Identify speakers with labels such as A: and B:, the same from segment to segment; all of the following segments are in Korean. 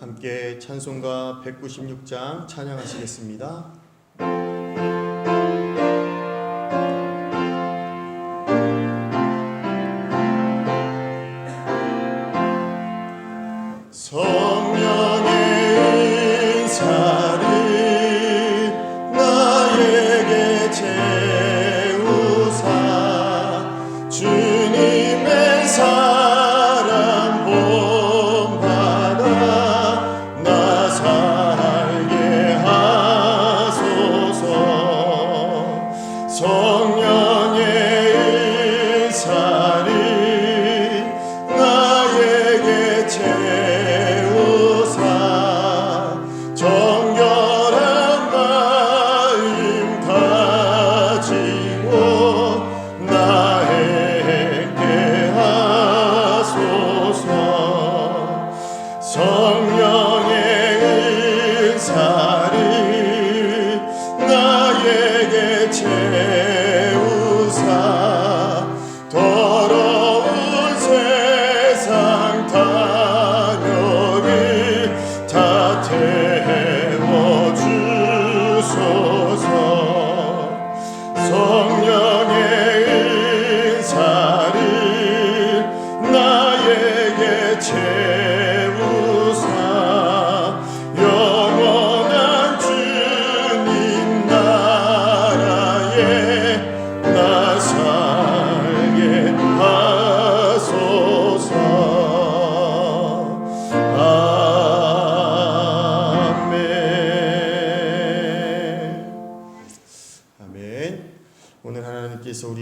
A: 함께 찬송가 196장 찬양하시겠습니다.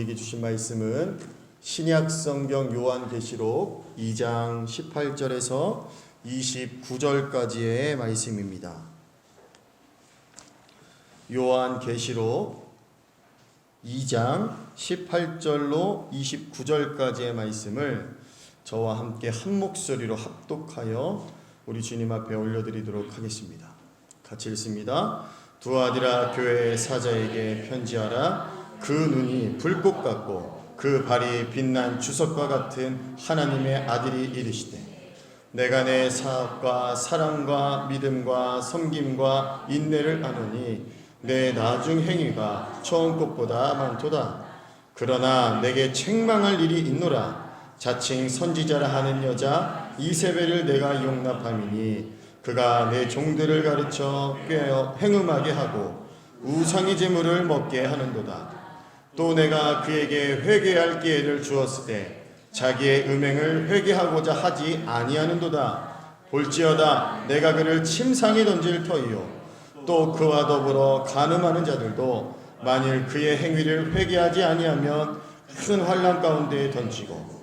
A: 우리에게 주신 말씀은 신약성경 요한계시록 2장 18절에서 29절까지의 말씀입니다. 요한계시록 2장 18절로 29절까지의 말씀을 저와 함께 한 목소리로 합독하여 우리 주님 앞에 올려드리도록 하겠습니다. 같이 읽습니다. 두아디라 교회의 사자에게 편지하라. 그 눈이 불꽃 같고 그 발이 빛난 주석과 같은 하나님의 아들이 이르시되 내가 내 사업과 사랑과 믿음과 섬김과 인내를 아노니 내 나중 행위가 처음 것보다 많도다. 그러나 내게 책망할 일이 있노라. 자칭 선지자라 하는 여자 이세벨을 내가 용납함이니 그가 내 종들을 가르쳐 꾀어 행음하게 하고 우상의 제물을 먹게 하는도다. 또 내가 그에게 회개할 기회를 주었을 때 자기의 음행을 회개하고자 하지 아니하는도다. 볼지어다 내가 그를 침상에 던질 터이요 또 그와 더불어 간음하는 자들도 만일 그의 행위를 회개하지 아니하면 큰 환난 가운데 던지고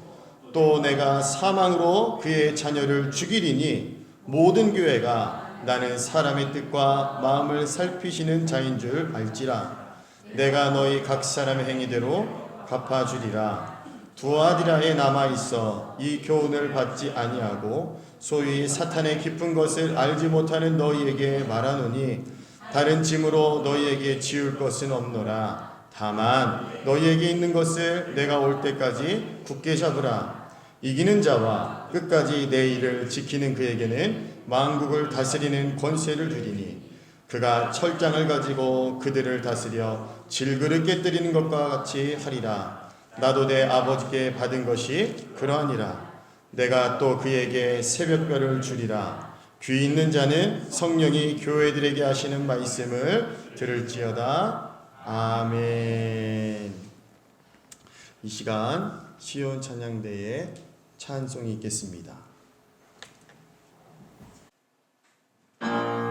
A: 또 내가 사망으로 그의 자녀를 죽이리니 모든 교회가 나는 사람의 뜻과 마음을 살피시는 자인 줄 알지라. 내가 너희 각 사람의 행위대로 갚아주리라. 두아디라에 남아있어 이 교훈을 받지 아니하고 소위 사탄의 깊은 것을 알지 못하는 너희에게 말하노니 다른 짐으로 너희에게 지울 것은 없노라. 다만 너희에게 있는 것을 내가 올 때까지 굳게 잡으라. 이기는 자와 끝까지 내 일을 지키는 그에게는 만국을 다스리는 권세를 주리니 그가 철장을 가지고 그들을 다스려 질그릇 깨뜨리는 것과 같이 하리라. 나도 내 아버지께 받은 것이 그러하니라. 내가 또 그에게 새벽별을 주리라. 귀 있는 자는 성령이 교회들에게 하시는 말씀을 들을지어다. 아멘. 이 시간 시온 찬양대에 찬송이 있겠습니다.
B: Oh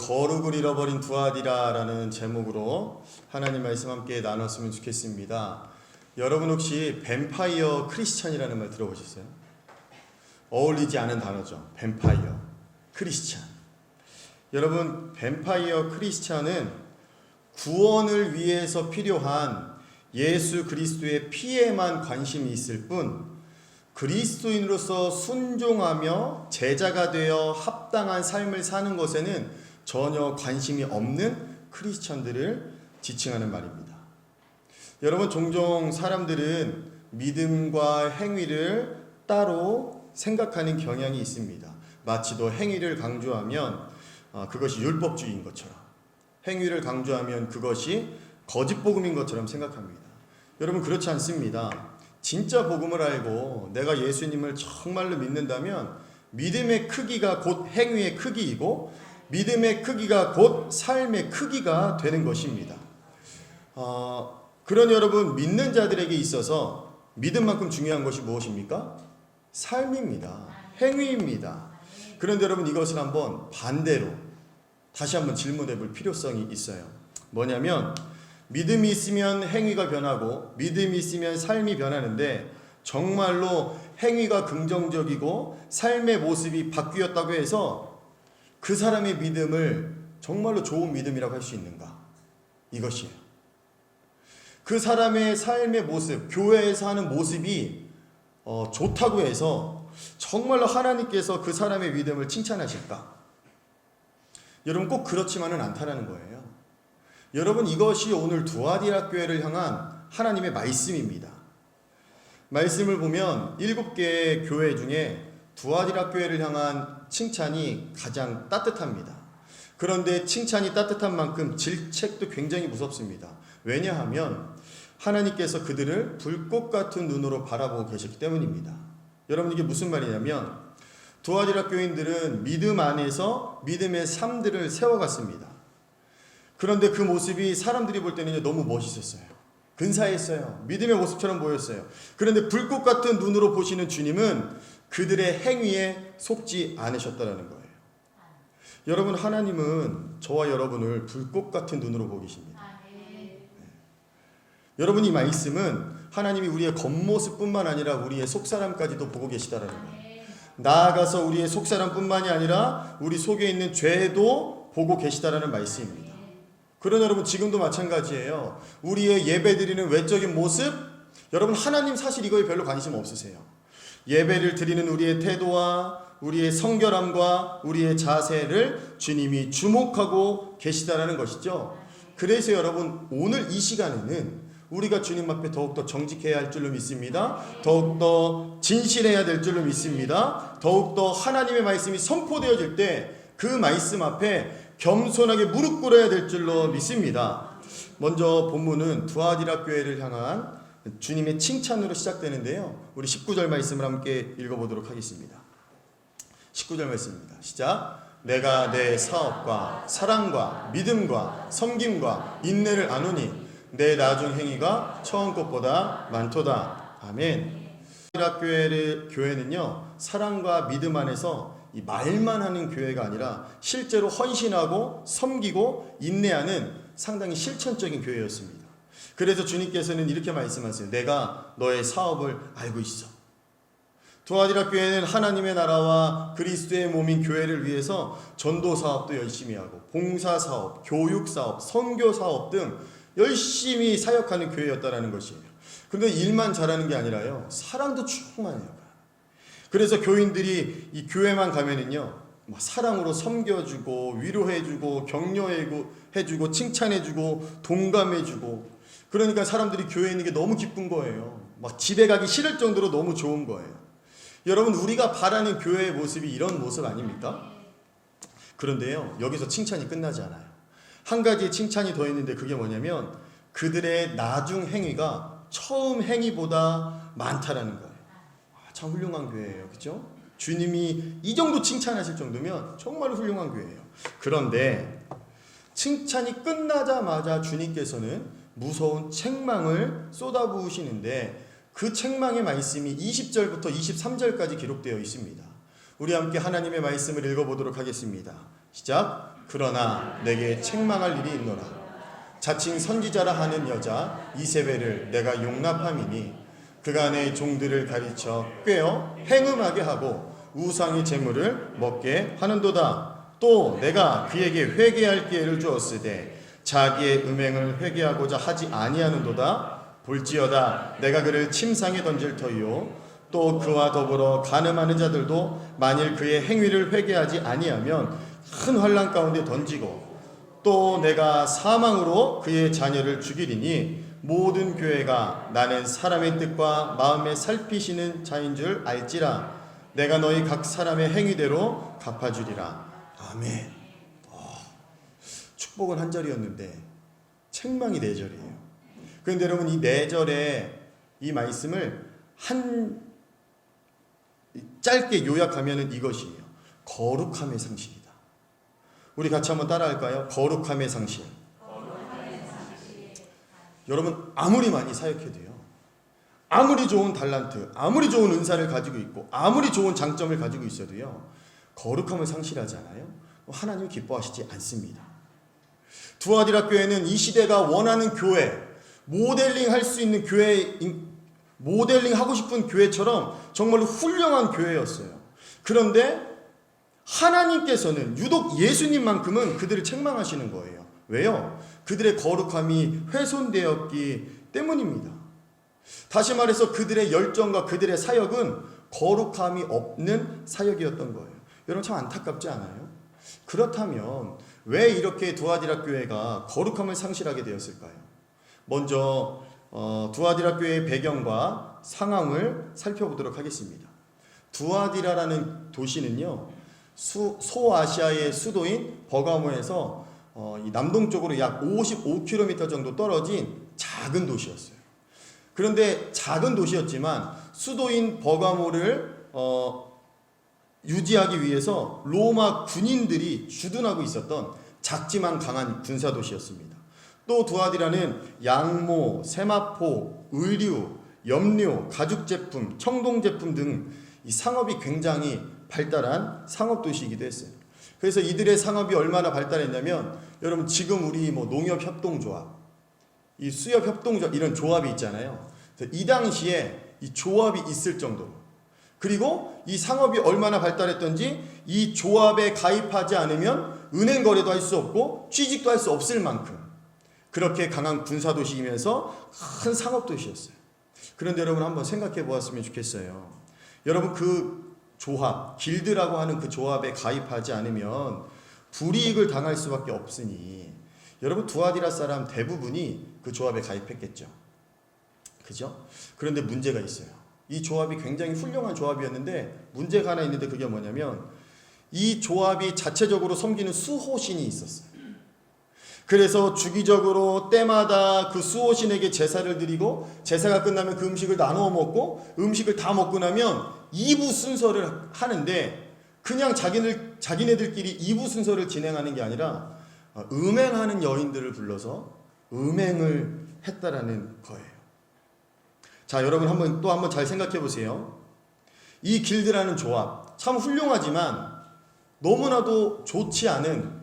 A: 거룩을 잃어버린 두 아디라라는 제목으로 하나님 말씀 함께 나눴으면 좋겠습니다. 여러분 혹시 뱀파이어 크리스찬이라는 말 들어보셨어요? 어울리지 않은 단어죠. 뱀파이어 크리스찬. 여러분, 뱀파이어 크리스찬은 구원을 위해서 필요한 예수 그리스도의 피에만 관심이 있을 뿐, 그리스도인으로서 순종하며 제자가 되어 합당한 삶을 사는 것에는 전혀 관심이 없는 크리스천들을 지칭하는 말입니다. 여러분, 종종 사람들은 믿음과 행위를 따로 생각하는 경향이 있습니다. 마치도 행위를 강조하면 그것이 율법주의인 것처럼, 행위를 강조하면 그것이 거짓복음인 것처럼 생각합니다. 여러분, 그렇지 않습니다. 진짜 복음을 알고 내가 예수님을 정말로 믿는다면 믿음의 크기가 곧 행위의 크기이고 믿음의 크기가 곧 삶의 크기가 되는 것입니다. 그런 여러분, 믿는 자들에게 있어서 믿음만큼 중요한 것이 무엇입니까? 삶입니다. 행위입니다. 그런데 여러분, 이것을 한번 반대로 다시 한번 질문해 볼 필요성이 있어요. 뭐냐면, 믿음이 있으면 행위가 변하고 믿음이 있으면 삶이 변하는데, 정말로 행위가 긍정적이고 삶의 모습이 바뀌었다고 해서 그 사람의 믿음을 정말로 좋은 믿음이라고 할 수 있는가? 이것이에요. 그 사람의 삶의 모습, 교회에서 하는 모습이 좋다고 해서 정말로 하나님께서 그 사람의 믿음을 칭찬하실까? 여러분, 꼭 그렇지만은 않다라는 거예요. 여러분, 이것이 오늘 두아디라 교회를 향한 하나님의 말씀입니다. 말씀을 보면 7개의 교회 중에 두아디라 교회를 향한 칭찬이 가장 따뜻합니다. 그런데 칭찬이 따뜻한 만큼 질책도 굉장히 무섭습니다. 왜냐하면 하나님께서 그들을 불꽃 같은 눈으로 바라보고 계셨기 때문입니다. 여러분, 이게 무슨 말이냐면, 두아디라 교인들은 믿음 안에서 믿음의 삶들을 세워갔습니다. 그런데 그 모습이 사람들이 볼 때는 너무 멋있었어요. 근사했어요. 믿음의 모습처럼 보였어요. 그런데 불꽃 같은 눈으로 보시는 주님은 그들의 행위에 속지 않으셨다는 거예요. 여러분, 하나님은 저와 여러분을 불꽃 같은 눈으로 보고 계십니다. 여러분, 이 말씀은 하나님이 우리의 겉모습뿐만 아니라 우리의 속사람까지도 보고 계시다라는 거예요. 나아가서 우리의 속사람뿐만이 아니라 우리 속에 있는 죄도 보고 계시다라는 말씀입니다. 그러나 여러분, 지금도 마찬가지예요. 우리의 예배드리는 외적인 모습, 여러분, 하나님 사실 이거에 별로 관심 없으세요. 예배를 드리는 우리의 태도와 우리의 성결함과 우리의 자세를 주님이 주목하고 계시다라는 것이죠. 그래서 여러분, 오늘 이 시간에는 우리가 주님 앞에 더욱더 정직해야 할 줄로 믿습니다. 더욱더 진실해야 될 줄로 믿습니다. 더욱더 하나님의 말씀이 선포되어질 때 그 말씀 앞에 겸손하게 무릎 꿇어야 될 줄로 믿습니다. 먼저 본문은 두아디라 교회를 향한 주님의 칭찬으로 시작되는데요. 우리 19절 말씀을 함께 읽어보도록 하겠습니다. 19절 말씀입니다. 시작. 내가 내 사업과 사랑과 믿음과 섬김과 인내를 아노니 내 나중 행위가 처음 것보다 많도다. 아멘. 두아디라 교회는요, 사랑과 믿음 안에서 이 말만 하는 교회가 아니라 실제로 헌신하고 섬기고 인내하는 상당히 실천적인 교회였습니다. 그래서 주님께서는 이렇게 말씀하세요. 내가 너의 사업을 알고 있어. 두아디라 교회는 하나님의 나라와 그리스도의 몸인 교회를 위해서 전도 사업도 열심히 하고 봉사 사업, 교육 사업, 선교 사업 등 열심히 사역하는 교회였다라는 것이에요. 그런데 일만 잘하는 게 아니라요, 사랑도 충만해요. 그래서 교인들이 이 교회만 가면은요, 사랑으로 섬겨주고 위로해주고 격려해주고 칭찬해주고 동감해주고, 그러니까 사람들이 교회에 있는 게 너무 기쁜 거예요. 막 집에 가기 싫을 정도로 너무 좋은 거예요. 여러분, 우리가 바라는 교회의 모습이 이런 모습 아닙니까? 그런데요, 여기서 칭찬이 끝나지 않아요. 한 가지 칭찬이 더 있는데 그게 뭐냐면 그들의 나중 행위가 처음 행위보다 많다라는 거예요. 참 훌륭한 교회예요. 그렇죠? 주님이 이 정도 칭찬하실 정도면 정말 훌륭한 교회예요. 그런데 칭찬이 끝나자마자 주님께서는 무서운 책망을 쏟아부으시는데 그 책망의 말씀이 20절부터 23절까지 기록되어 있습니다. 우리 함께 하나님의 말씀을 읽어보도록 하겠습니다. 시작. 그러나 내게 책망할 일이 있노라. 자칭 선지자라 하는 여자 이세벨을 내가 용납함이니 그가 내 종들을 가르쳐 꾀어 행음하게 하고 우상의 재물을 먹게 하는도다. 또 내가 그에게 회개할 기회를 주었으되 자기의 음행을 회개하고자 하지 아니하는도다. 볼지어다 내가 그를 침상에 던질 터이요 또 그와 더불어 간음하는 자들도 만일 그의 행위를 회개하지 아니하면 큰 환난 가운데 던지고 또 내가 사망으로 그의 자녀를 죽이리니 모든 교회가 나는 사람의 뜻과 마음에 살피시는 자인 줄 알지라. 내가 너희 각 사람의 행위대로 갚아주리라. 아멘. 축복은 한 절이었는데 책망이 네 절이에요. 그런데 여러분 이 네 절의 이 말씀을 짧게 요약하면 이것이에요. 거룩함의 상실이다. 우리 같이 한번 따라할까요? 거룩함의 상실. 여러분 아무리 많이 사역해도요, 아무리 좋은 달란트, 아무리 좋은 은사를 가지고 있고 아무리 좋은 장점을 가지고 있어도요, 거룩함을 상실하지 않아요? 하나님 기뻐하시지 않습니다. 두아디라 교회는 이 시대가 원하는 교회, 모델링 할 수 있는 교회, 모델링 하고 싶은 교회처럼 정말로 훌륭한 교회였어요. 그런데 하나님께서는 유독 예수님만큼은 그들을 책망하시는 거예요. 왜요? 그들의 거룩함이 훼손되었기 때문입니다. 다시 말해서 그들의 열정과 그들의 사역은 거룩함이 없는 사역이었던 거예요. 여러분 참 안타깝지 않아요? 그렇다면 왜 이렇게 두아디라 교회가 거룩함을 상실하게 되었을까요? 먼저 두아디라 교회의 배경과 상황을 살펴보도록 하겠습니다. 두아디라라는 도시는요, 소아시아의 수도인 버가모에서 이 남동쪽으로 약 55km 정도 떨어진 작은 도시였어요. 그런데 작은 도시였지만 수도인 버가모를 유지하기 위해서 로마 군인들이 주둔하고 있었던 작지만 강한 군사도시였습니다. 또 두아디라는 양모, 세마포, 의류, 염료, 가죽제품, 청동제품 등 이 상업이 굉장히 발달한 상업도시이기도 했어요. 그래서 이들의 상업이 얼마나 발달했냐면, 여러분 지금 우리 농협협동조합, 이 수협협동조합 이런 조합이 있잖아요. 이 당시에 이 조합이 있을 정도로, 그리고 이 상업이 얼마나 발달했던지 이 조합에 가입하지 않으면 은행 거래도 할 수 없고 취직도 할 수 없을 만큼 그렇게 강한 군사도시이면서 큰 상업도시였어요. 그런데 여러분 한번 생각해 보았으면 좋겠어요. 여러분 그 조합, 길드라고 하는 그 조합에 가입하지 않으면 불이익을 당할 수밖에 없으니 여러분 두아디라 사람 대부분이 그 조합에 가입했겠죠. 그죠? 그런데 문제가 있어요. 이 조합이 굉장히 훌륭한 조합이었는데 문제가 하나 있는데 그게 뭐냐면 이 조합이 자체적으로 섬기는 수호신이 있었어요. 그래서 주기적으로 때마다 그 수호신에게 제사를 드리고 제사가 끝나면 그 음식을 나누어 먹고 음식을 다 먹고 나면 2부 순서를 하는데 그냥 자기네들끼리 2부 순서를 진행하는 게 아니라 음행하는 여인들을 불러서 음행을 했다라는 거예요. 자, 여러분 한번 잘 생각해 보세요. 이 길드라는 조합 참 훌륭하지만 너무나도 좋지 않은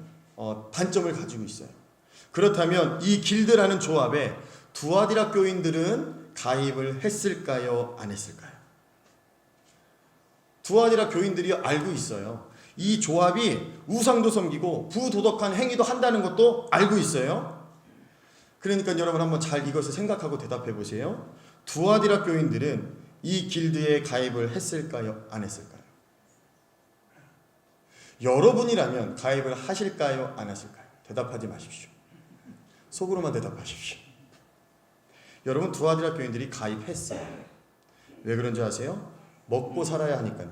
A: 단점을 가지고 있어요. 그렇다면 이 길드라는 조합에 두아디라 교인들은 가입을 했을까요? 안 했을까요? 두아디라 교인들이 알고 있어요. 이 조합이 우상도 섬기고 부도덕한 행위도 한다는 것도 알고 있어요. 그러니까 여러분 한번 잘 이것을 생각하고 대답해 보세요. 두아디라 교인들은 이 길드에 가입을 했을까요? 안 했을까요? 여러분이라면 가입을 하실까요? 안 하실까요? 대답하지 마십시오. 속으로만 대답하십시오. 여러분 두아디라 교인들이 가입했어요. 왜 그런지 아세요? 먹고 살아야 하니까요.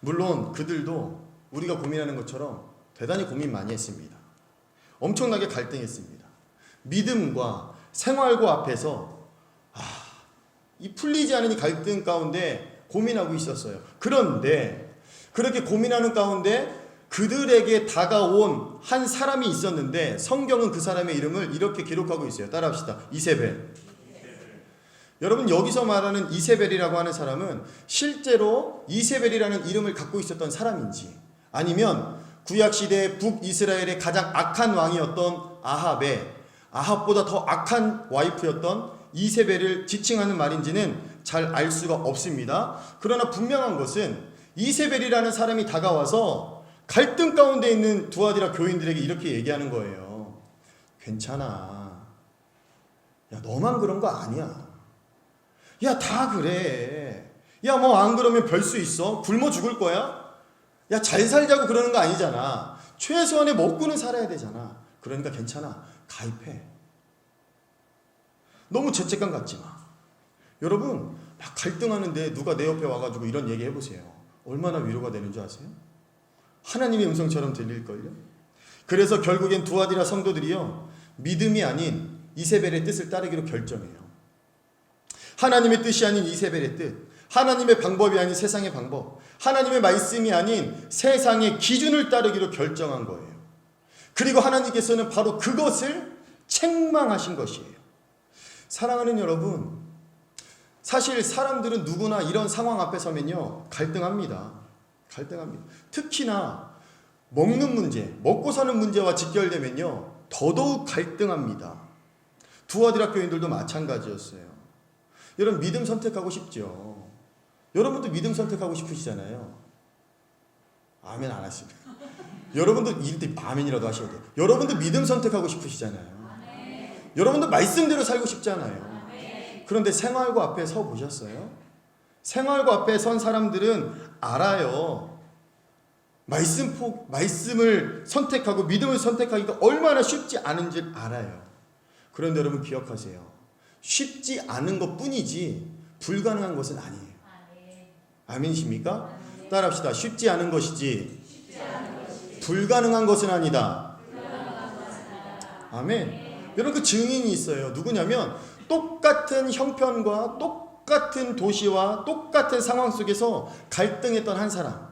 A: 물론 그들도 우리가 고민하는 것처럼 대단히 고민 많이 했습니다. 엄청나게 갈등했습니다. 믿음과 생활과 앞에서 이 풀리지 않은 이 갈등 가운데 고민하고 있었어요. 그런데 그렇게 고민하는 가운데 그들에게 다가온 한 사람이 있었는데 성경은 그 사람의 이름을 이렇게 기록하고 있어요. 따라합시다. 이세벨. 여러분 여기서 말하는 이세벨이라고 하는 사람은 실제로 이세벨이라는 이름을 갖고 있었던 사람인지 아니면 구약시대 북이스라엘의 가장 악한 왕이었던 아합보다 더 악한 와이프였던 이세벨을 지칭하는 말인지는 잘 알 수가 없습니다. 그러나 분명한 것은 이세벨이라는 사람이 다가와서 갈등 가운데 있는 두아디라 교인들에게 이렇게 얘기하는 거예요. 괜찮아. 야, 너만 그런 거 아니야. 야, 다 그래. 야, 뭐 안 그러면 별 수 있어? 굶어 죽을 거야? 야, 잘 살자고 그러는 거 아니잖아. 최소한의 먹고는 살아야 되잖아. 그러니까 괜찮아. 가입해. 너무 죄책감 갖지 마. 여러분, 막 갈등하는데 누가 내 옆에 와가지고 이런 얘기 해보세요. 얼마나 위로가 되는 줄 아세요? 하나님의 음성처럼 들릴걸요? 그래서 결국엔 두아디라 성도들이요, 믿음이 아닌 이세벨의 뜻을 따르기로 결정해요. 하나님의 뜻이 아닌 이세벨의 뜻, 하나님의 방법이 아닌 세상의 방법, 하나님의 말씀이 아닌 세상의 기준을 따르기로 결정한 거예요. 그리고 하나님께서는 바로 그것을 책망하신 것이에요. 사랑하는 여러분, 사실 사람들은 누구나 이런 상황 앞에 서면요, 갈등합니다. 특히나 먹는 문제, 먹고 사는 문제와 직결되면요, 더더욱 갈등합니다. 두아디라 교인들도 마찬가지였어요. 여러분 믿음 선택하고 싶죠? 여러분도 믿음 선택하고 싶으시잖아요. 아멘 안 하시죠? 여러분도 이때 아멘이라도 하셔야 돼요. 여러분도 믿음 선택하고 싶으시잖아요. 여러분도 말씀대로 살고 싶잖아요. 그런데 생활고 앞에 서 보셨어요? 생활고 앞에 선 사람들은 알아요. 말씀을 선택하고 믿음을 선택하기가 얼마나 쉽지 않은지 알아요. 그런데 여러분 기억하세요. 쉽지 않은 것 뿐이지 불가능한 것은 아니에요. 아멘이십니까? 따라합시다. 쉽지 않은 것이지 불가능한 것은 아니다. 아멘. 여러분 그 증인이 있어요. 누구냐면 똑같은 형편과 똑같은 도시와 똑같은 상황 속에서 갈등했던 한 사람.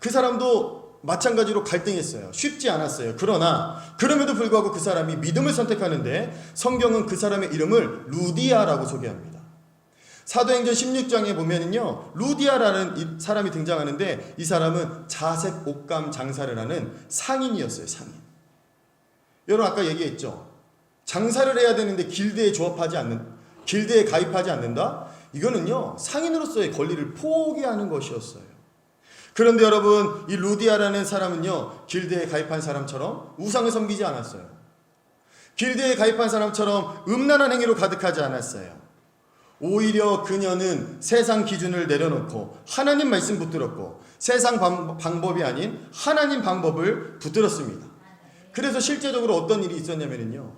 A: 그 사람도 마찬가지로 갈등했어요. 쉽지 않았어요. 그러나 그럼에도 불구하고 그 사람이 믿음을 선택하는데 성경은 그 사람의 이름을 루디아라고 소개합니다. 사도행전 16장에 보면은요, 루디아라는 사람이 등장하는데 이 사람은 자색 옷감 장사를 하는 상인이었어요. 상인. 여러분 아까 얘기했죠. 장사를 해야 되는데 길드에 가입하지 않는다? 이거는요, 상인으로서의 권리를 포기하는 것이었어요. 그런데 여러분, 이 루디아라는 사람은요, 길드에 가입한 사람처럼 우상을 섬기지 않았어요. 길드에 가입한 사람처럼 음란한 행위로 가득하지 않았어요. 오히려 그녀는 세상 기준을 내려놓고 하나님 말씀 붙들었고 세상 방법이 아닌 하나님 방법을 붙들었습니다. 그래서 실제적으로 어떤 일이 있었냐면요,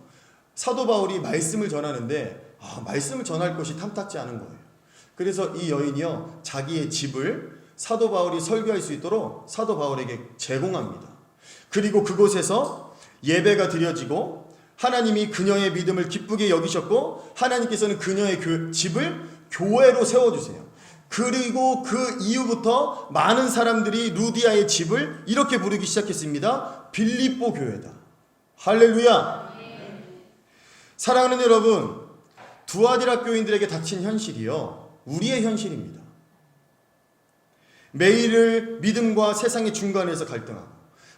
A: 사도 바울이 말씀을 전하는데 말씀을 전할 것이 탐탁지 않은 거예요. 그래서 이 여인이요, 자기의 집을 사도 바울이 설교할 수 있도록 사도 바울에게 제공합니다. 그리고 그곳에서 예배가 드려지고 하나님이 그녀의 믿음을 기쁘게 여기셨고 하나님께서는 그녀의 집을 교회로 세워주세요. 그리고 그 이후부터 많은 사람들이 루디아의 집을 이렇게 부르기 시작했습니다. 빌립보 교회다. 할렐루야. 사랑하는 여러분, 두아디라 교인들에게 닥친 현실이요, 우리의 현실입니다. 매일을 믿음과 세상의 중간에서 갈등하고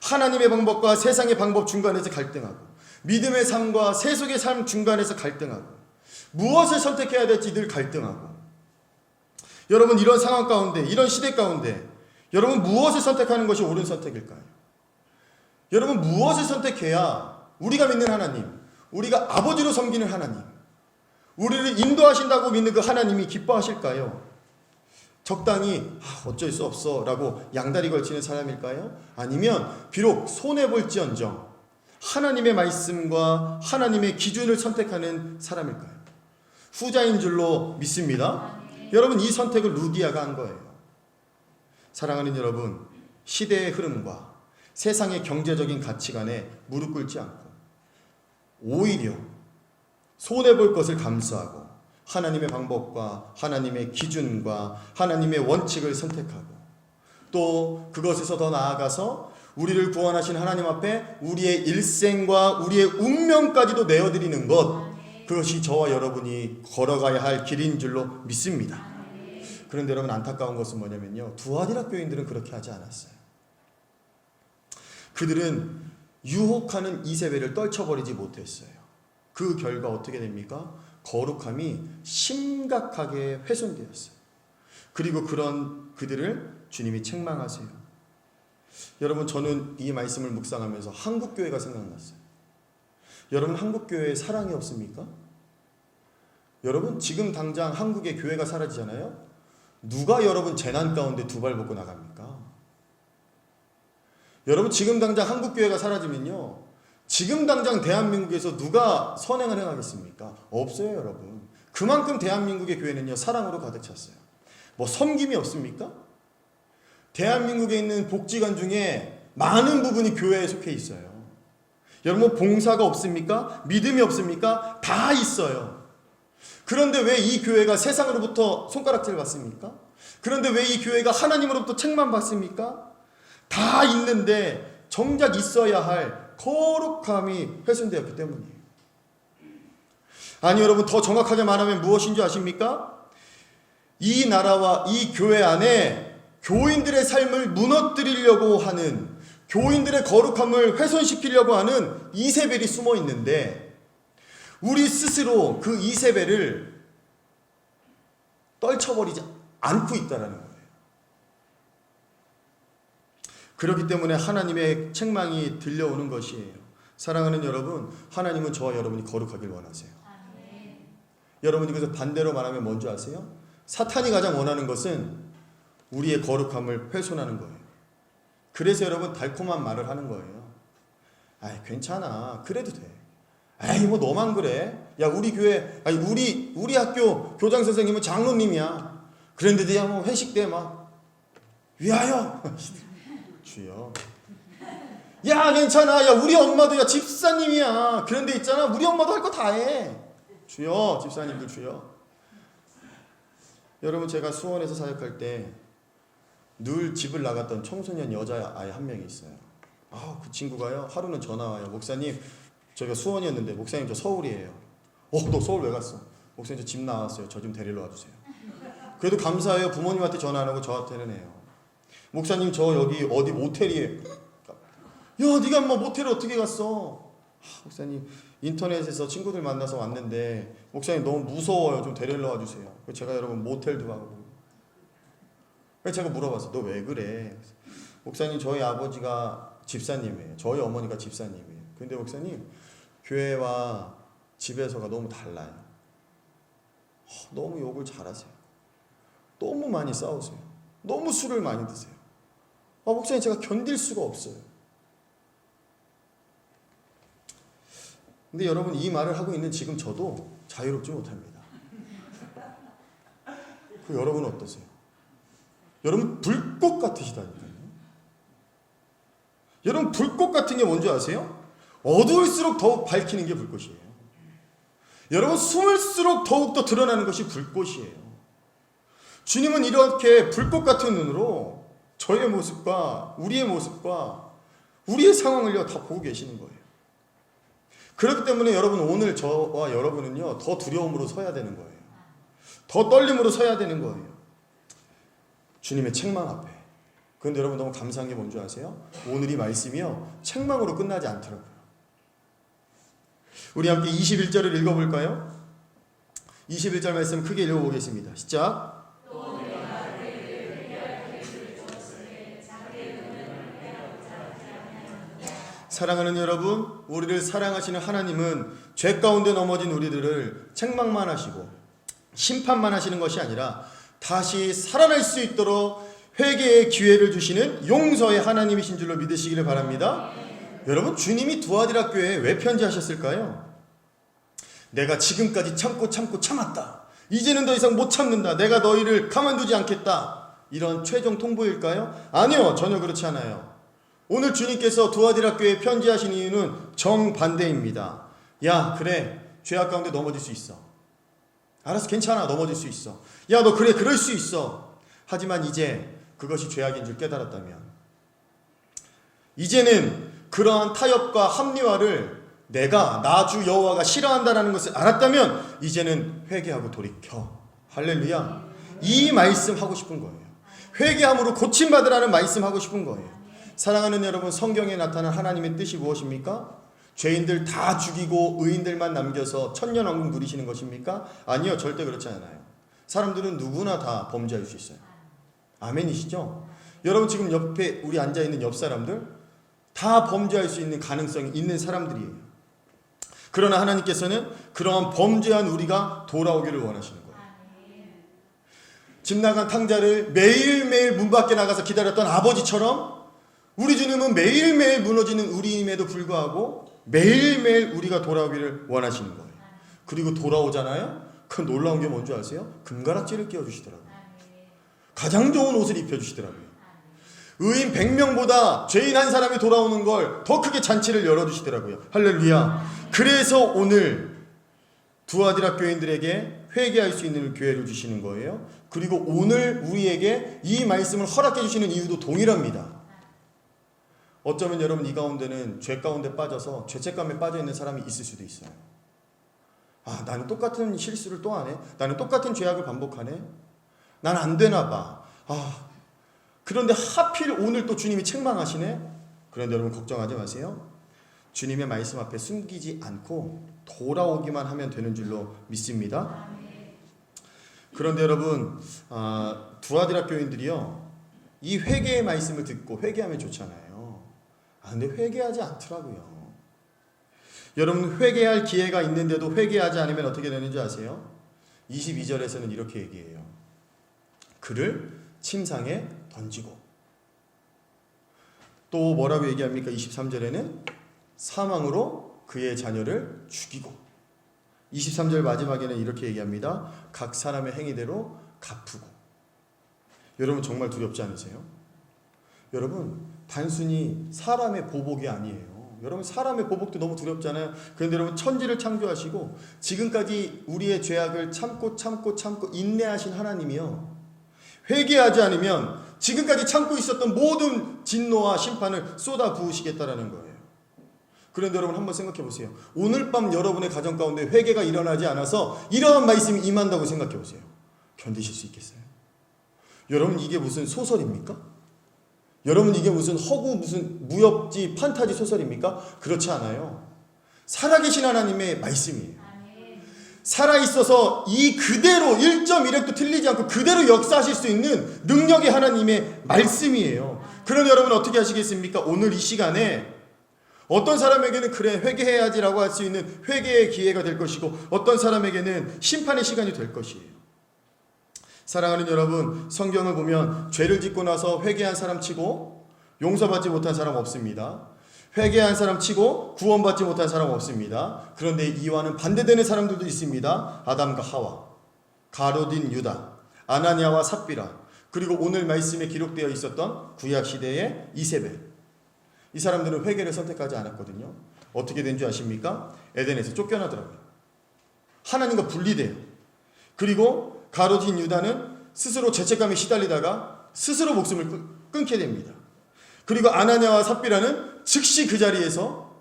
A: 하나님의 방법과 세상의 방법 중간에서 갈등하고 믿음의 삶과 세속의 삶 중간에서 갈등하고 무엇을 선택해야 될지 늘 갈등하고. 여러분 이런 상황 가운데, 이런 시대 가운데 여러분 무엇을 선택하는 것이 옳은 선택일까요? 여러분 무엇을 선택해야 우리가 믿는 하나님, 우리가 아버지로 섬기는 하나님, 우리를 인도하신다고 믿는 그 하나님이 기뻐하실까요? 적당히 어쩔 수 없어 라고 양다리 걸치는 사람일까요? 아니면 비록 손해볼지언정 하나님의 말씀과 하나님의 기준을 선택하는 사람일까요? 후자인 줄로 믿습니다. 여러분 이 선택을 루디아가 한 거예요. 사랑하는 여러분, 시대의 흐름과 세상의 경제적인 가치관에 무릎 꿇지 않고 오히려 손해볼 것을 감수하고 하나님의 방법과 하나님의 기준과 하나님의 원칙을 선택하고 또 그것에서 더 나아가서 우리를 구원하신 하나님 앞에 우리의 일생과 우리의 운명까지도 내어드리는 것, 그것이 저와 여러분이 걸어가야 할 길인 줄로 믿습니다. 그런데 여러분, 안타까운 것은 뭐냐면요, 두아디라 교인들은 그렇게 하지 않았어요. 그들은 유혹하는 이세벨을 떨쳐버리지 못했어요. 그 결과 어떻게 됩니까? 거룩함이 심각하게 훼손되었어요. 그리고 그런 그들을 주님이 책망하세요. 여러분, 저는 이 말씀을 묵상하면서 한국교회가 생각났어요. 여러분, 한국교회에 사랑이 없습니까? 여러분, 지금 당장 한국의 교회가 사라지잖아요. 누가 여러분 재난 가운데 두 발 벗고 나갑니까? 여러분, 지금 당장 한국교회가 사라지면요, 지금 당장 대한민국에서 누가 선행을 행하겠습니까? 없어요, 여러분. 그만큼 대한민국의 교회는요, 사랑으로 가득 찼어요. 뭐 섬김이 없습니까? 대한민국에 있는 복지관 중에 많은 부분이 교회에 속해 있어요. 여러분, 봉사가 없습니까? 믿음이 없습니까? 다 있어요. 그런데 왜 이 교회가 세상으로부터 손가락질 받습니까? 그런데 왜 이 교회가 하나님으로부터 책만 받습니까? 다 있는데 정작 있어야 할 거룩함이 훼손되었기 때문이에요. 아니, 여러분, 더 정확하게 말하면 무엇인 줄 아십니까? 이 나라와 이 교회 안에 교인들의 삶을 무너뜨리려고 하는, 교인들의 거룩함을 훼손시키려고 하는 이세벨이 숨어 있는데, 우리 스스로 그 이세벨을 떨쳐버리지 않고 있다는 거예요. 그렇기 때문에 하나님의 책망이 들려오는 것이에요. 사랑하는 여러분, 하나님은 저와 여러분이 거룩하길 원하세요. 여러분이 그래서 반대로 말하면 뭔지 아세요? 사탄이 가장 원하는 것은 우리의 거룩함을 훼손하는 거예요. 그래서 여러분, 달콤한 말을 하는 거예요. 아이, 괜찮아, 그래도 돼. 에이, 뭐 너만 그래. 야, 우리 교회, 아니 우리 학교 교장 선생님은 장로님이야. 그런데도 야, 뭐 회식 때 막 위하여 주여. 야, 괜찮아. 야, 우리 엄마도 야 집사님이야. 그런데 있잖아, 우리 엄마도 할 거 다 해. 주여, 집사님들 주여. 여러분, 제가 수원에서 사역할 때 늘 집을 나갔던 청소년 여자아이 한 명이 있어요. 그 친구가요, 하루는 전화 와요. 목사님, 저희가 수원이었는데, 목사님 저 서울이에요. 너 서울 왜 갔어? 목사님 저 집 나왔어요. 저 좀 데리러 와주세요. 그래도 감사해요. 부모님한테 전화 안 하고 저한테는 해요. 목사님 저 여기 어디 모텔이에요. 야, 네가 뭐 모텔을 어떻게 갔어? 목사님 인터넷에서 친구들 만나서 왔는데 목사님 너무 무서워요. 좀 데리러 와주세요. 제가 여러분 모텔도 가고. 그래서 제가 물어봤어요. 너 왜 그래? 목사님 저희 아버지가 집사님이에요. 저희 어머니가 집사님이에요. 근데 목사님 교회와 집에서가 너무 달라요. 너무 욕을 잘하세요. 너무 많이 싸우세요. 너무 술을 많이 드세요. 목사님 제가 견딜 수가 없어요. 근데 여러분, 이 말을 하고 있는 지금 저도 자유롭지 못합니다. 여러분은 어떠세요? 여러분 불꽃 같으시다니까요. 여러분 불꽃 같은 게 뭔지 아세요? 어두울수록 더욱 밝히는 게 불꽃이에요. 여러분 숨을수록 더욱더 드러나는 것이 불꽃이에요. 주님은 이렇게 불꽃 같은 눈으로 저의 모습과 우리의 상황을 다 보고 계시는 거예요. 그렇기 때문에 여러분, 오늘 저와 여러분은요, 더 두려움으로 서야 되는 거예요. 더 떨림으로 서야 되는 거예요. 주님의 책망 앞에. 그런데 여러분, 너무 감사한 게 뭔지 아세요? 오늘 이 말씀이요, 책망으로 끝나지 않더라고요. 우리 함께 21절을 읽어볼까요? 21절 말씀 크게 읽어보겠습니다. 시작. 사랑하는 여러분, 우리를 사랑하시는 하나님은 죄 가운데 넘어진 우리들을 책망만 하시고 심판만 하시는 것이 아니라 다시 살아날 수 있도록 회개의 기회를 주시는 용서의 하나님이신 줄로 믿으시기를 바랍니다. 여러분, 주님이 두아디라 교회에 왜 편지하셨을까요? 내가 지금까지 참고 참았다. 이제는 더 이상 못 참는다. 내가 너희를 가만두지 않겠다. 이런 최종 통보일까요? 아니요, 전혀 그렇지 않아요. 오늘 주님께서 두아디라 교회에 편지하신 이유는 정반대입니다. 야, 그래, 죄악 가운데 넘어질 수 있어. 알았어, 괜찮아, 넘어질 수 있어. 야, 너 그래, 그럴 수 있어. 하지만 이제 그것이 죄악인 줄 깨달았다면, 이제는 그러한 타협과 합리화를 내가 나 주 여호와가 싫어한다라는 것을 알았다면 이제는 회개하고 돌이켜. 할렐루야. 이 말씀 하고 싶은 거예요. 회개함으로 고침받으라는 말씀 하고 싶은 거예요. 사랑하는 여러분, 성경에 나타난 하나님의 뜻이 무엇입니까? 죄인들 다 죽이고 의인들만 남겨서 천년왕국 누리시는 것입니까? 아니요, 절대 그렇지 않아요. 사람들은 누구나 다 범죄할 수 있어요. 아멘이시죠? 여러분, 지금 옆에 우리 앉아있는 옆 사람들 다 범죄할 수 있는 가능성이 있는 사람들이에요. 그러나 하나님께서는 그러한 범죄한 우리가 돌아오기를 원하시는 거예요. 집 나간 탕자를 매일매일 문 밖에 나가서 기다렸던 아버지처럼 우리 주님은 매일매일 무너지는 우리임에도 불구하고 매일매일 우리가 돌아오기를 원하시는 거예요. 그리고 돌아오잖아요. 그 놀라운 게 뭔지 아세요? 금가락지를 끼워주시더라고요. 가장 좋은 옷을 입혀주시더라고요. 의인 100명보다 죄인 한 사람이 돌아오는 걸 더 크게 잔치를 열어주시더라고요. 할렐루야. 그래서 오늘 두아디라 교인들에게 회개할 수 있는 기회를 주시는 거예요. 그리고 오늘 우리에게 이 말씀을 허락해 주시는 이유도 동일합니다. 어쩌면 여러분 이 가운데는 죄 가운데 빠져서 죄책감에 빠져 있는 사람이 있을 수도 있어요. 아, 나는 똑같은 실수를 또 하네. 나는 똑같은 죄악을 반복하네. 난 안 되나 봐. 아, 그런데 하필 오늘 또 주님이 책망하시네. 그런데 여러분 걱정하지 마세요. 주님의 말씀 앞에 숨기지 않고 돌아오기만 하면 되는 줄로 믿습니다. 그런데 여러분, 두아디라 교인들이요, 이 회개의 말씀을 듣고 회개하면 좋잖아요. 근데 회개하지 않더라고요. 여러분, 회개할 기회가 있는데도 회개하지 않으면 어떻게 되는지 아세요? 22절에서는 이렇게 얘기해요. 그를 침상에 던지고. 또 뭐라고 얘기합니까? 23절에는 사망으로 그의 자녀를 죽이고. 23절 마지막에는 이렇게 얘기합니다. 각 사람의 행위대로 갚으고. 여러분 정말 두렵지 않으세요? 여러분 단순히 사람의 보복이 아니에요. 여러분 사람의 보복도 너무 두렵잖아요. 그런데 여러분 천지를 창조하시고 지금까지 우리의 죄악을 참고 인내하신 하나님이요, 회개하지 않으면 지금까지 참고 있었던 모든 진노와 심판을 쏟아 부으시겠다라는 거예요. 그런데 여러분 한번 생각해 보세요. 오늘 밤 여러분의 가정 가운데 회개가 일어나지 않아서 이러한 말씀이 임한다고 생각해 보세요. 견디실 수 있겠어요? 여러분 이게 무슨 소설입니까? 여러분 이게 무슨 허구 무슨 무협지 판타지 소설입니까? 그렇지 않아요. 살아계신 하나님의 말씀이에요. 살아있어서 이 그대로 1.1획도 틀리지 않고 그대로 역사하실 수 있는 능력의 하나님의 말씀이에요. 그런데 여러분 어떻게 하시겠습니까? 오늘 이 시간에 어떤 사람에게는 그래 회개해야지라고 할 수 있는 회개의 기회가 될 것이고 어떤 사람에게는 심판의 시간이 될 것이에요. 사랑하는 여러분, 성경을 보면 죄를 짓고 나서 회개한 사람 치고 용서받지 못한 사람 없습니다. 회개한 사람 치고 구원받지 못한 사람 없습니다. 그런데 이와는 반대되는 사람들도 있습니다. 아담과 하와, 가룟 유다, 아나니아와 삽비라, 그리고 오늘 말씀에 기록되어 있었던 구약시대의 이세벨. 이 사람들은 회개를 선택하지 않았거든요. 어떻게 된 줄 아십니까? 에덴에서 쫓겨나더라고요. 하나님과 분리돼요. 그리고 가룟 유다는 스스로 죄책감에 시달리다가 스스로 목숨을 끊게 됩니다. 그리고 아나니아와 삽비라는 즉시 그 자리에서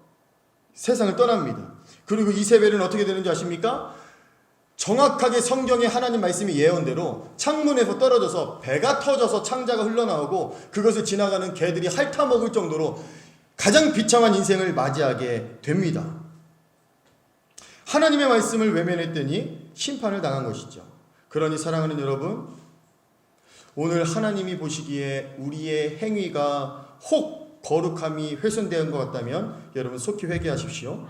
A: 세상을 떠납니다. 그리고 이세벨은 어떻게 되는지 아십니까? 정확하게 성경의 하나님 말씀이 예언대로 창문에서 떨어져서 배가 터져서 창자가 흘러나오고 그것을 지나가는 개들이 핥아먹을 정도로 가장 비참한 인생을 맞이하게 됩니다. 하나님의 말씀을 외면했더니 심판을 당한 것이죠. 그러니 사랑하는 여러분, 오늘 하나님이 보시기에 우리의 행위가 혹 거룩함이 훼손된 것 같다면 여러분 속히 회개하십시오.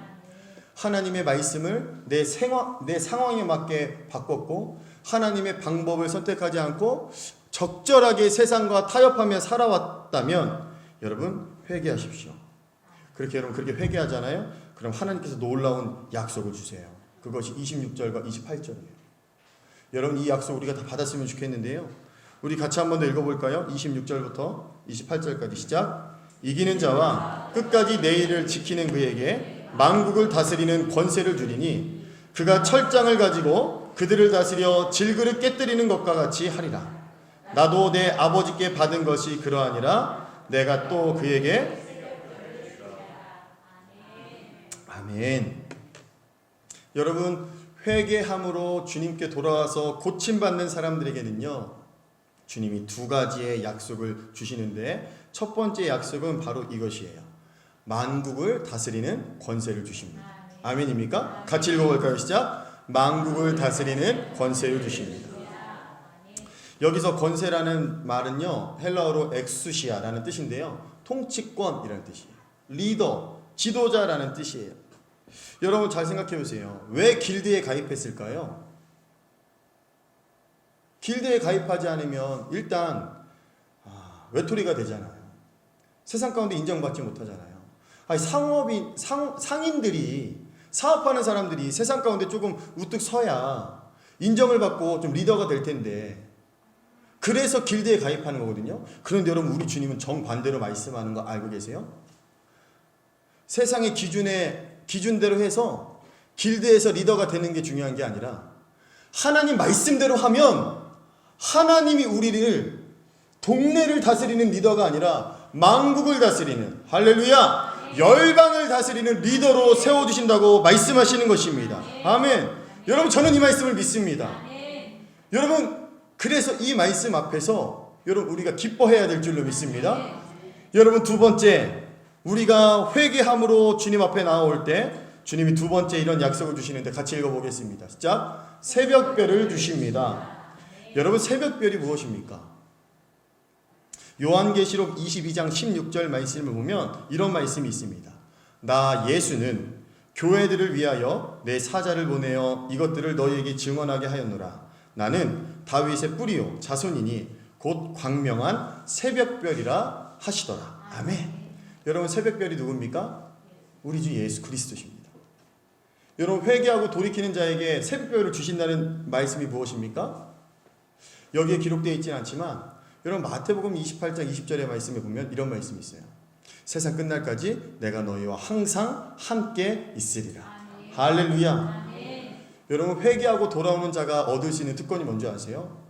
A: 하나님의 말씀을 내 상황에 맞게 바꿨고 하나님의 방법을 선택하지 않고 적절하게 세상과 타협하며 살아왔다면 여러분 회개하십시오. 그렇게 여러분 그렇게 회개하잖아요. 그럼 하나님께서 놀라운 약속을 주세요. 그것이 26절과 28절이에요. 여러분 이 약속 우리가 다 받았으면 좋겠는데요. 우리 같이 한 번 더 읽어볼까요? 26절부터 28절까지 시작. 이기는 자와 끝까지 내 일을 지키는 그에게 만국을 다스리는 권세를 주리니 그가 철장을 가지고 그들을 다스려 질그릇 깨뜨리는 것과 같이 하리라. 나도 내 아버지께 받은 것이 그러하니라. 내가 또 그에게 아멘. 여러분, 회개함으로 주님께 돌아와서 고침받는 사람들에게는요, 주님이 두 가지의 약속을 주시는데, 첫 번째 약속은 바로 이것이에요. 만국을 다스리는 권세를 주십니다. 아멘입니까? 같이 읽어볼까요? 시작. 만국을 다스리는 권세를 주십니다. 여기서 권세라는 말은요, 헬라어로 엑수시아라는 뜻인데요, 통치권이라는 뜻이에요. 리더, 지도자라는 뜻이에요. 여러분 잘 생각해 보세요. 왜 길드에 가입했을까요? 길드에 가입하지 않으면 일단 외톨이가 되잖아요. 세상 가운데 인정받지 못하잖아요. 아니, 상인들이, 사업하는 사람들이 세상 가운데 조금 우뚝 서야 인정을 받고 좀 리더가 될 텐데, 그래서 길드에 가입하는 거거든요. 그런데 여러분, 우리 주님은 정반대로 말씀하는 거 알고 계세요? 세상의 기준대로 해서 길드에서 리더가 되는 게 중요한 게 아니라, 하나님 말씀대로 하면 하나님이 우리를, 동네를 다스리는 리더가 아니라 만국을 다스리는, 할렐루야, 열방을 다스리는 리더로 세워주신다고 말씀하시는 것입니다. 아멘. 여러분, 저는 이 말씀을 믿습니다. 여러분, 그래서 이 말씀 앞에서 여러분, 우리가 기뻐해야 될 줄로 믿습니다. 여러분, 두 번째, 우리가 회개함으로 주님 앞에 나올 때 주님이 두 번째 이런 약속을 주시는데, 같이 읽어보겠습니다. 시작. 새벽별을 주십니다. 여러분, 새벽별이 무엇입니까? 요한계시록 22장 16절 말씀을 보면 이런 말씀이 있습니다. 나 예수는 교회들을 위하여 내 사자를 보내어 이것들을 너희에게 증언하게 하였노라. 나는 다윗의 뿌리요 자손이니 곧 광명한 새벽별이라 하시더라. 아멘. 여러분, 새벽별이 누굽니까? 우리 주 예수 그리스도십니다. 여러분, 회개하고 돌이키는 자에게 새벽별을 주신다는 말씀이 무엇입니까? 여기에 기록되어 있지는 않지만, 여러분, 마태복음 28장 20절의 말씀에 보면 이런 말씀이 있어요. 세상 끝날까지 내가 너희와 항상 함께 있으리라. 할렐루야. 여러분, 회개하고 돌아오는 자가 얻을 수 있는 특권이 뭔지 아세요?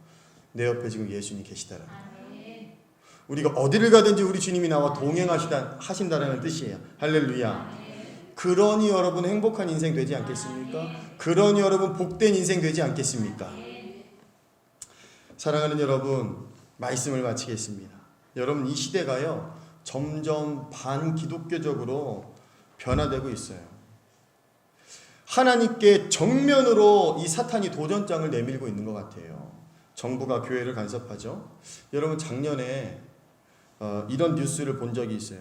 A: 내 옆에 지금 예수님이 계시다라는 거예요. 우리가 어디를 가든지 우리 주님이 나와 동행하신다라는 뜻이에요. 할렐루야. 그러니 여러분, 행복한 인생 되지 않겠습니까? 그러니 여러분, 복된 인생 되지 않겠습니까? 사랑하는 여러분, 말씀을 마치겠습니다. 여러분, 이 시대가요, 점점 반기독교적으로 변화되고 있어요. 하나님께 정면으로 이 사탄이 도전장을 내밀고 있는 것 같아요. 정부가 교회를 간섭하죠. 여러분, 작년에 이런 뉴스를 본 적이 있어요.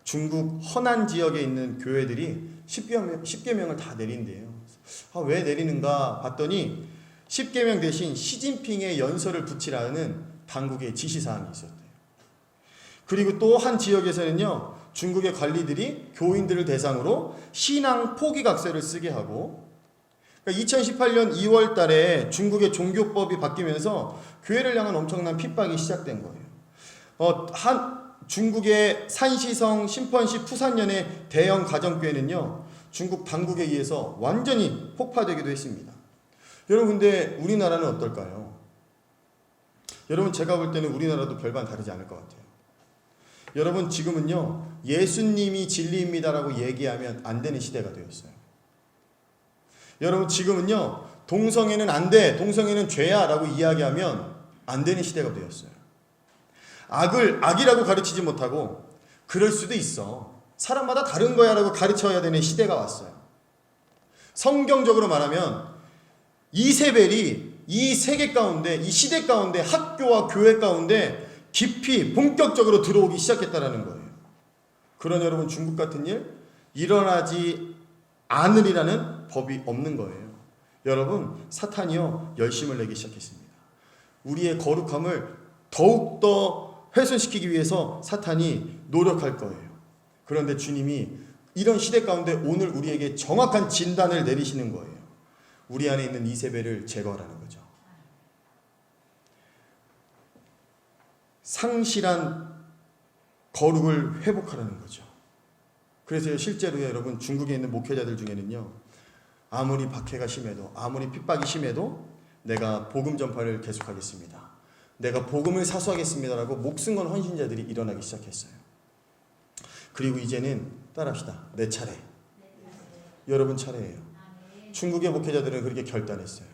A: 중국 허난 지역에 있는 교회들이 10계명을 다 내린대요. 왜 내리는가 봤더니 10계명 대신 시진핑의 연설을 붙이라는 당국의 지시사항이 있었대요. 그리고 또 한 지역에서는요, 중국의 관리들이 교인들을 대상으로 신앙 포기각서를 쓰게 하고, 그러니까 2018년 2월 달에 중국의 종교법이 바뀌면서 교회를 향한 엄청난 핍박이 시작된 거예요. 중국의 산시성, 심펀시, 푸산연의 대형 가정교회는요, 중국 당국에 의해서 완전히 폭파되기도 했습니다. 여러분, 근데 우리나라는 어떨까요? 여러분, 제가 볼 때는 우리나라도 별반 다르지 않을 것 같아요. 여러분, 지금은요, 예수님이 진리입니다라고 얘기하면 안 되는 시대가 되었어요. 여러분, 지금은요, 동성애는 안 돼, 동성애는 죄야 라고 이야기하면 안 되는 시대가 되었어요. 악을 악이라고 가르치지 못하고, 그럴 수도 있어, 사람마다 다른 거야 라고 가르쳐야 되는 시대가 왔어요. 성경적으로 말하면 이세벨이 이 세계 가운데, 이 시대 가운데, 학교와 교회 가운데 깊이 본격적으로 들어오기 시작했다라는 거예요. 그러나 여러분, 중국 같은 일 일어나지 않으리라는 법이 없는 거예요. 여러분, 사탄이요, 열심을 내기 시작했습니다. 우리의 거룩함을 더욱더 훼손시키기 위해서 사탄이 노력할 거예요. 그런데 주님이 이런 시대 가운데 오늘 우리에게 정확한 진단을 내리시는 거예요. 우리 안에 있는 이세벨을 제거하라는 거죠. 상실한 거룩을 회복하라는 거죠. 그래서 실제로 여러분, 중국에 있는 목회자들 중에는요, 아무리 박해가 심해도, 아무리 핍박이 심해도 내가 복음 전파를 계속하겠습니다, 내가 복음을 사수하겠습니다라고 목숨 건 헌신자들이 일어나기 시작했어요. 그리고 이제는 따라합시다. 내 차례. 여러분 차례예요. 중국의 목회자들은 그렇게 결단했어요.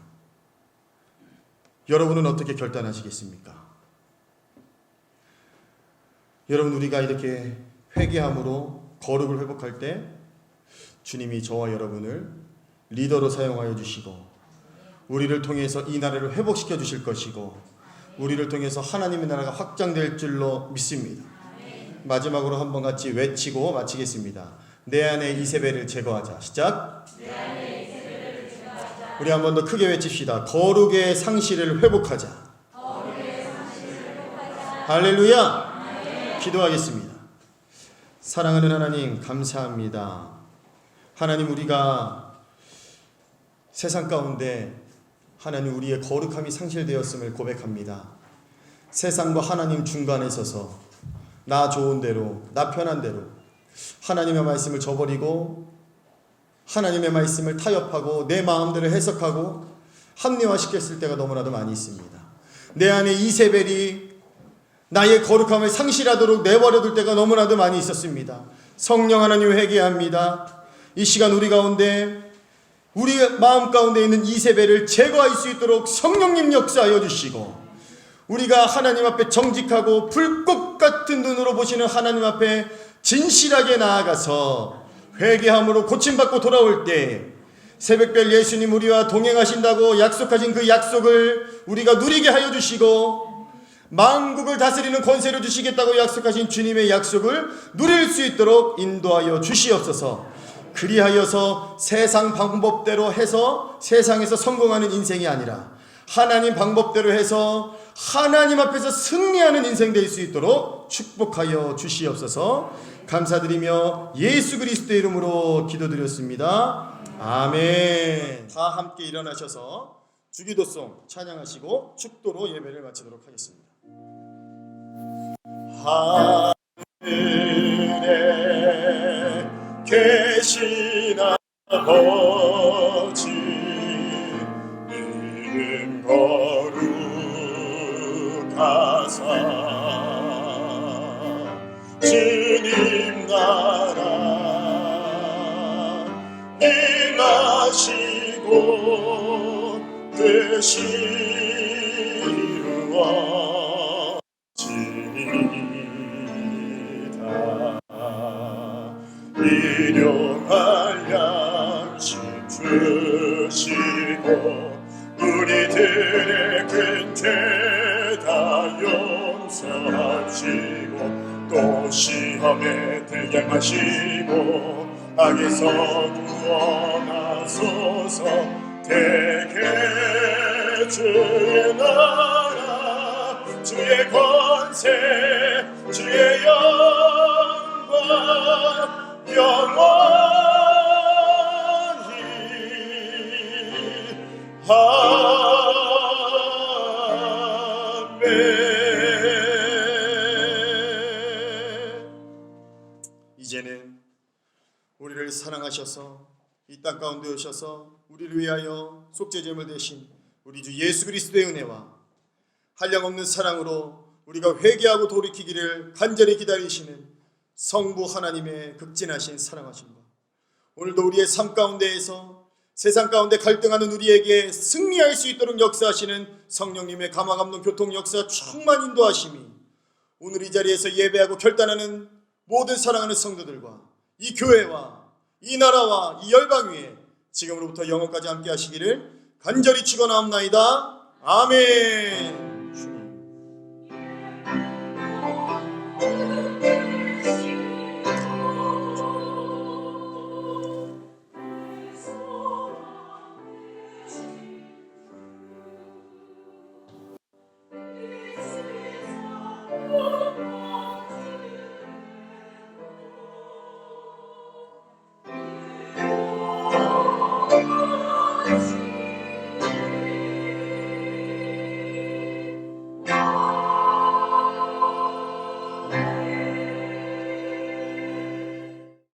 A: 여러분은 어떻게 결단하시겠습니까? 여러분, 우리가 이렇게 회개함으로 거룩을 회복할 때 주님이 저와 여러분을 리더로 사용하여 주시고 우리를 통해서 이 나라를 회복시켜 주실 것이고 우리를 통해서 하나님의 나라가 확장될 줄로 믿습니다. 마지막으로 한번 같이 외치고 마치겠습니다. 내 안에 이세벨을 제거하자. 시작. 우리 한 번 더 크게 외칩시다. 거룩의 상실을 회복하자. 할렐루야. 기도하겠습니다. 사랑하는 하나님, 감사합니다. 하나님, 우리가 세상 가운데 하나님 우리의 거룩함이 상실되었음을 고백합니다. 세상과 하나님 중간에 서서 나 좋은 대로, 나 편한 대로 하나님의 말씀을 저버리고 하나님의 말씀을 타협하고 내 마음대로 해석하고 합리화시켰을 때가 너무나도 많이 있습니다. 내 안에 이세벨이 나의 거룩함을 상실하도록 내버려둘 때가 너무나도 많이 있었습니다. 성령 하나님, 회개합니다. 이 시간 우리 가운데 우리 마음 가운데 있는 이세벨을 제거할 수 있도록 성령님 역사하여 주시고 우리가 하나님 앞에 정직하고 불꽃 같은 눈으로 보시는 하나님 앞에 진실하게 나아가서 회개함으로 고침받고 돌아올 때 새벽별 예수님 우리와 동행하신다고 약속하신 그 약속을 우리가 누리게 하여 주시고 만국을 다스리는 권세를 주시겠다고 약속하신 주님의 약속을 누릴 수 있도록 인도하여 주시옵소서. 그리하여서 세상 방법대로 해서 세상에서 성공하는 인생이 아니라 하나님 방법대로 해서 하나님 앞에서 승리하는 인생 될 수 있도록 축복하여 주시옵소서. 감사드리며 예수 그리스도의 이름으로 기도드렸습니다. 아멘. 다 함께 일어나셔서 주기도송 찬양하시고 축도로 예배를 마치도록 하겠습니다. 하늘에 계신 아버지, 이름 거룩하사 주님 나라 임하시고 뜻이 이루어지리이다. 일용할 양식 주시고 우리들의 큰 죄 다 용서하시고 또 시험에 들게 마시고 악에서 구원하소서. 대개 주의 나라 주의 권세 주의 영광 영원히 아멘. 이제는 우리를 사랑하셔서 이 땅 가운데 오셔서 우리를 위하여 속죄제물 되신 우리 주 예수 그리스도의 은혜와 한량없는 사랑으로 우리가 회개하고 돌이키기를 간절히 기다리시는 성부 하나님의 극진하신 사랑하심과 오늘도 우리의 삶 가운데에서 세상 가운데 갈등하는 우리에게 승리할 수 있도록 역사하시는 성령님의 감화감동 교통 역사 충만 인도하심이 오늘 이 자리에서 예배하고 결단하는 모든 사랑하는 성도들과 이 교회와 이 나라와 이 열방 위에 지금으로부터 영원까지 함께 하시기를 간절히 축원하옵나이다. 아멘.